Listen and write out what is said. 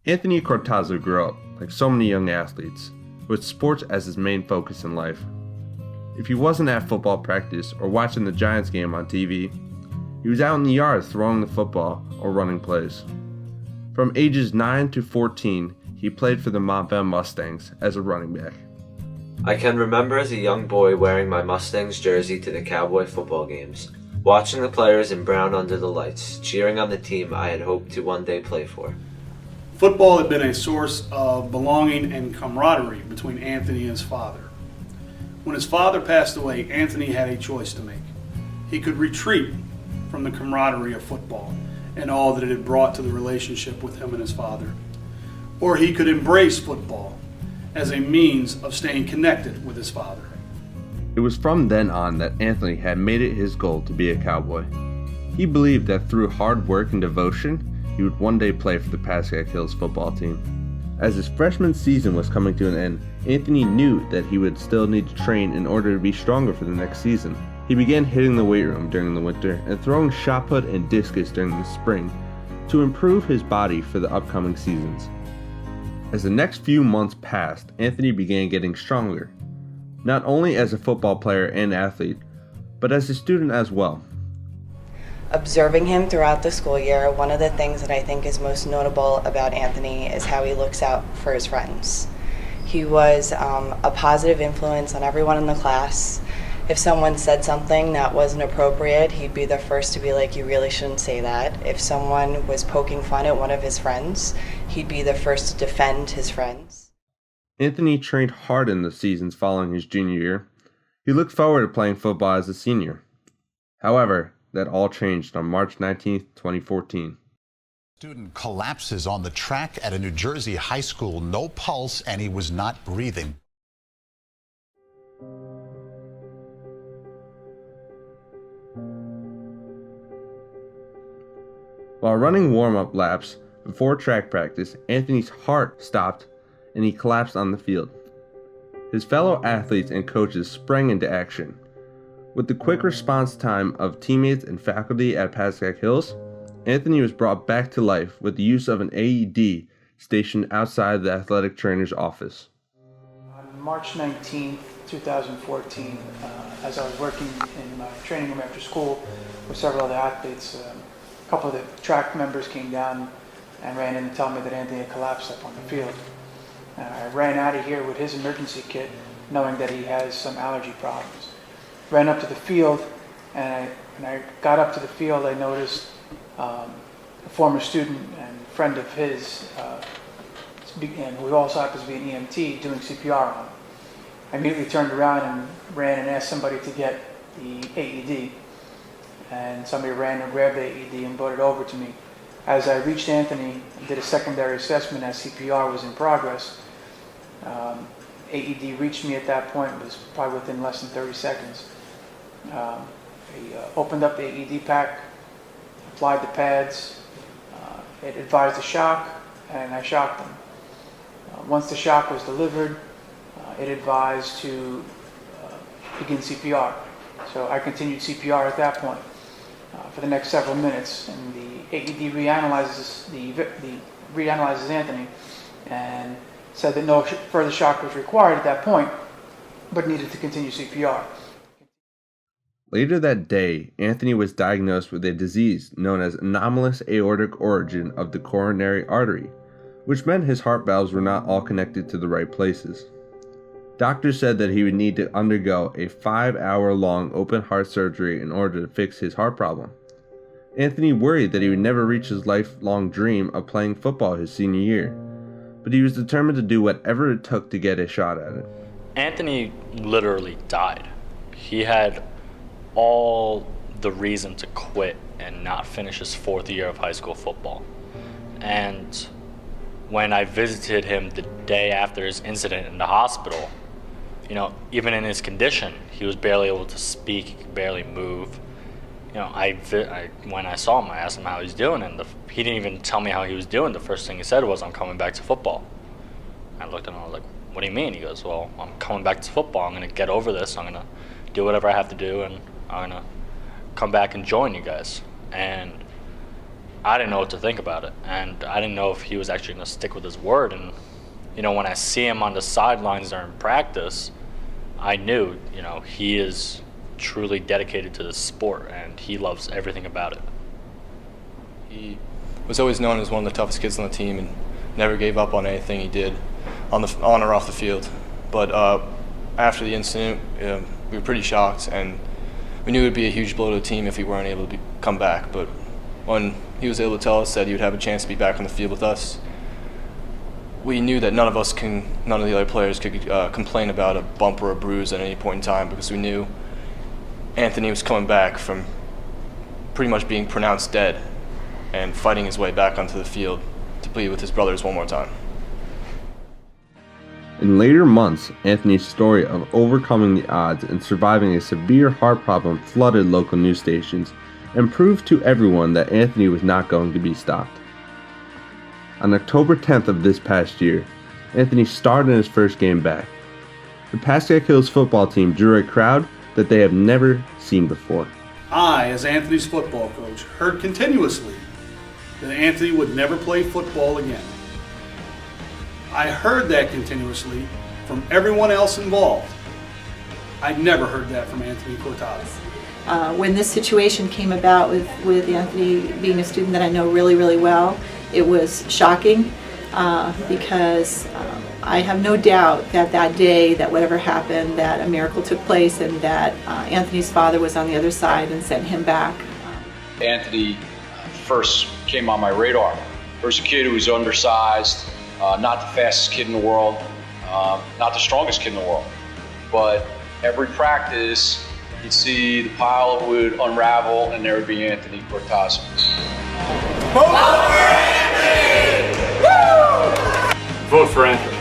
Anthony Cortazzo grew up, like so many young athletes, with sports as his main focus in life. If he wasn't at football practice or watching the Giants game on TV, he was out in the yard throwing the football or running plays. From ages 9 to 14, he played for the Montville Mustangs as a running back. I can remember as a young boy wearing my Mustangs jersey to the Cowboy football games, watching the players in brown under the lights, cheering on the team I had hoped to one day play for. Football had been a source of belonging and camaraderie between Anthony and his father. When his father passed away, Anthony had a choice to make. He could retreat from the camaraderie of football and all that it had brought to the relationship with him and his father, or he could embrace football as a means of staying connected with his father. It was from then on that Anthony had made it his goal to be a Cowboy. He believed that through hard work and devotion, he would one day play for the Pascack Hills football team. As his freshman season was coming to an end, Anthony knew that he would still need to train in order to be stronger for the next season. He began hitting the weight room during the winter and throwing shot put and discus during the spring to improve his body for the upcoming seasons. As the next few months passed, Anthony began getting stronger, not only as a football player and athlete, but as a student as well. Observing him throughout the school year, one of the things that I think is most notable about Anthony is how he looks out for his friends. He was a positive influence on everyone in the class. If someone said something that wasn't appropriate, he'd be the first to be like, you really shouldn't say that. If someone was poking fun at one of his friends, he'd be the first to defend his friends. Anthony trained hard in the seasons following his junior year. He looked forward to playing football as a senior. However, that all changed on March 19, 2014. Student collapses on the track at a New Jersey high school, no pulse, and he was not breathing. While running warm-up laps before track practice, Anthony's heart stopped and he collapsed on the field. His fellow athletes and coaches sprang into action. With the quick response time of teammates and faculty at Pascack Hills, Anthony was brought back to life with the use of an AED stationed outside the athletic trainer's office. On March 19, 2014, as I was working in my training room after school with several other athletes, a couple of the track members came down and ran in and told me that Anthony had collapsed up on the field. I ran out of here with his emergency kit, knowing that he has some allergy problems. Ran up to the field, and when I got up to the field, I noticed a former student and friend of his, and who also happens to be an EMT, doing CPR on him. I immediately turned around and ran and asked somebody to get the AED, and somebody ran and grabbed the AED and brought it over to me. As I reached Anthony and did a secondary assessment as CPR was in progress, AED reached me at that point. It was probably within less than 30 seconds. I opened up the AED pack, applied the pads. It advised a shock, and I shocked them. Once the shock was delivered, it advised to begin CPR. So I continued CPR at that point for the next several minutes, and the AED reanalyzes Anthony and said that no further shock was required at that point, but needed to continue CPR. Later that day, Anthony was diagnosed with a disease known as anomalous aortic origin of the coronary artery, which meant his heart valves were not all connected to the right places. Doctors said that he would need to undergo a 5-hour-long open heart surgery in order to fix his heart problem. Anthony worried that he would never reach his lifelong dream of playing football his senior year, but he was determined to do whatever it took to get a shot at it. Anthony literally died. He had all the reason to quit and not finish his 4th year of high school football. And when I visited him the day after his incident in the hospital, even in his condition, he was barely able to speak, he could barely move. When I saw him, I asked him how he's doing, and he didn't even tell me how he was doing. The first thing he said was, "I'm coming back to football." I looked at him, I was like, "What do you mean?" He goes, "Well, I'm coming back to football. I'm going to get over this. I'm going to do whatever I have to do, and I'm going to come back and join you guys." And I didn't know what to think about it, and I didn't know if he was actually going to stick with his word. And when I see him on the sidelines during practice, I knew, he is truly dedicated to this sport, and he loves everything about it. He was always known as one of the toughest kids on the team and never gave up on anything he did on or off the field. But after the incident, we were pretty shocked, and we knew it would be a huge blow to the team if he weren't able to come back. But when he was able to tell us that he would have a chance to be back on the field with us, we knew that none of the other players could complain about a bump or a bruise at any point in time, because we knew Anthony was coming back from pretty much being pronounced dead and fighting his way back onto the field to be with his brothers one more time. In later months, Anthony's story of overcoming the odds and surviving a severe heart problem flooded local news stations and proved to everyone that Anthony was not going to be stopped. On October 10th of this past year, Anthony starred in his first game back. The Pascack Hills football team drew a crowd that they have never seen before. I, as Anthony's football coach, heard continuously that Anthony would never play football again. I heard that continuously from everyone else involved. I'd never heard that from Anthony Cortado. When this situation came about with Anthony being a student that I know really, really well, it was shocking because I have no doubt that day, that whatever happened, that a miracle took place and that Anthony's father was on the other side and sent him back. Anthony first came on my radar. There's a kid who was undersized, not the fastest kid in the world, not the strongest kid in the world, but every practice you'd see the pile would unravel and there would be Anthony Cortado. Vote for Anthony!